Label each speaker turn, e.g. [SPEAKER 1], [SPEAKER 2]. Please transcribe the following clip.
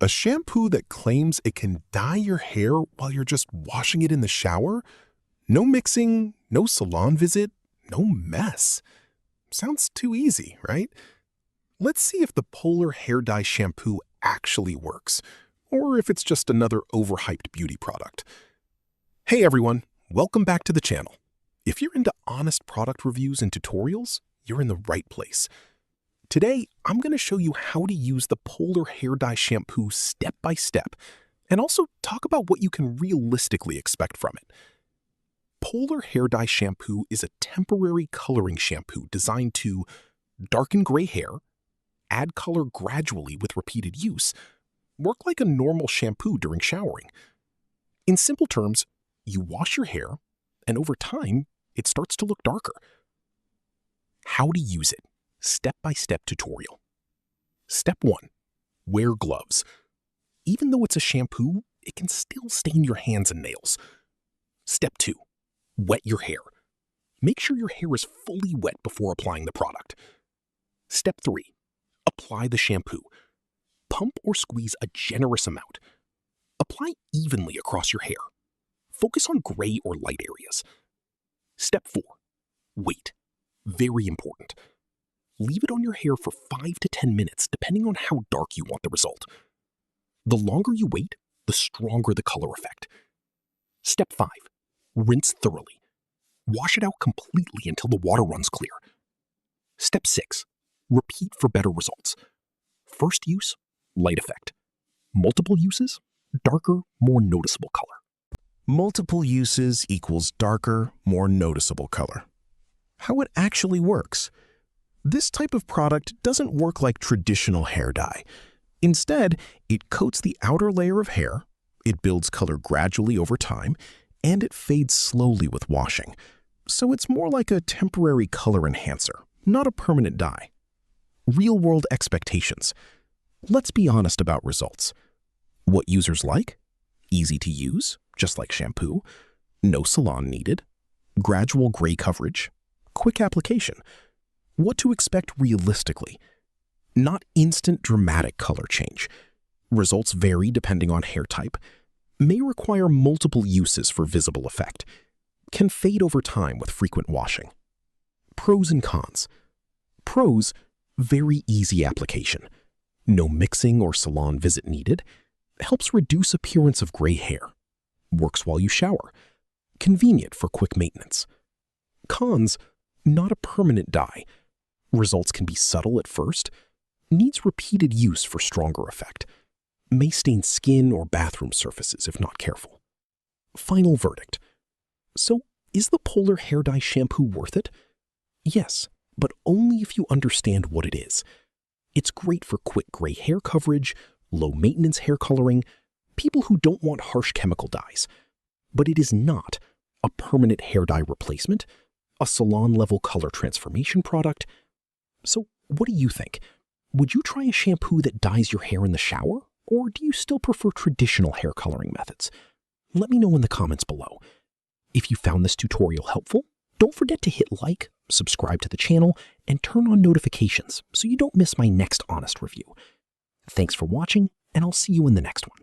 [SPEAKER 1] A shampoo that claims it can dye your hair while you're just washing it in the shower? No mixing, no salon visit, no mess. Sounds too easy, right? Let's see if the Polar Hair Dye Shampoo actually works, or if it's just another overhyped beauty product. Hey everyone, welcome back to the channel. If you're into honest product reviews and tutorials, you're in the right place. Today, I'm going to show you how to use the Polar Hair Dye Shampoo step by step, and also talk about what you can realistically expect from it. Polar Hair Dye Shampoo is a temporary coloring shampoo designed to darken gray hair, add color gradually with repeated use, work like a normal shampoo during showering. In simple terms, you wash your hair, and over time, it starts to look darker. How to use it. Step-by-step tutorial. Step 1. Wear gloves. Even though it's a shampoo, it can still stain your hands and nails. Step 2. Wet your hair. Make sure your hair is fully wet before applying the product. Step 3. Apply the shampoo. Pump or squeeze a generous amount. Apply evenly across your hair. Focus on gray or light areas. Step 4. Wait. Very important. Leave it on your hair for 5 to 10 minutes, depending on how dark you want the result. The longer you wait, the stronger the color effect. Step 5. Rinse thoroughly. Wash it out completely until the water runs clear. Step 6. Repeat for better results. First use, light effect. Multiple uses, darker, more noticeable color.
[SPEAKER 2] Multiple uses equals darker, more noticeable color. How it actually works. This type of product doesn't work like traditional hair dye. Instead, it coats the outer layer of hair, it builds color gradually over time, and it fades slowly with washing. So it's more like a temporary color enhancer, not a permanent dye. Real-world expectations. Let's be honest about results. What users like? Easy to use, just like shampoo. No salon needed. Gradual gray coverage. Quick application. What to expect realistically. Not instant dramatic color change. Results vary depending on hair type. May require multiple uses for visible effect. Can fade over time with frequent washing. Pros and cons. Pros, very easy application. No mixing or salon visit needed. Helps reduce appearance of gray hair. Works while you shower. Convenient for quick maintenance. Cons, not a permanent dye. Results can be subtle at first. Needs repeated use for stronger effect. May stain skin or bathroom surfaces if not careful. Final verdict. So, is the Polar Hair Dye Shampoo worth it? Yes, but only if you understand what it is. It's great for quick gray hair coverage, low-maintenance hair coloring, people who don't want harsh chemical dyes. But it is not a permanent hair dye replacement, a salon-level color transformation product. So, what do you think? Would you try a shampoo that dyes your hair in the shower, or do you still prefer traditional hair coloring methods? Let me know in the comments below. If you found this tutorial helpful, don't forget to hit like, subscribe to the channel, and turn on notifications so you don't miss my next honest review. Thanks for watching, and I'll see you in the next one.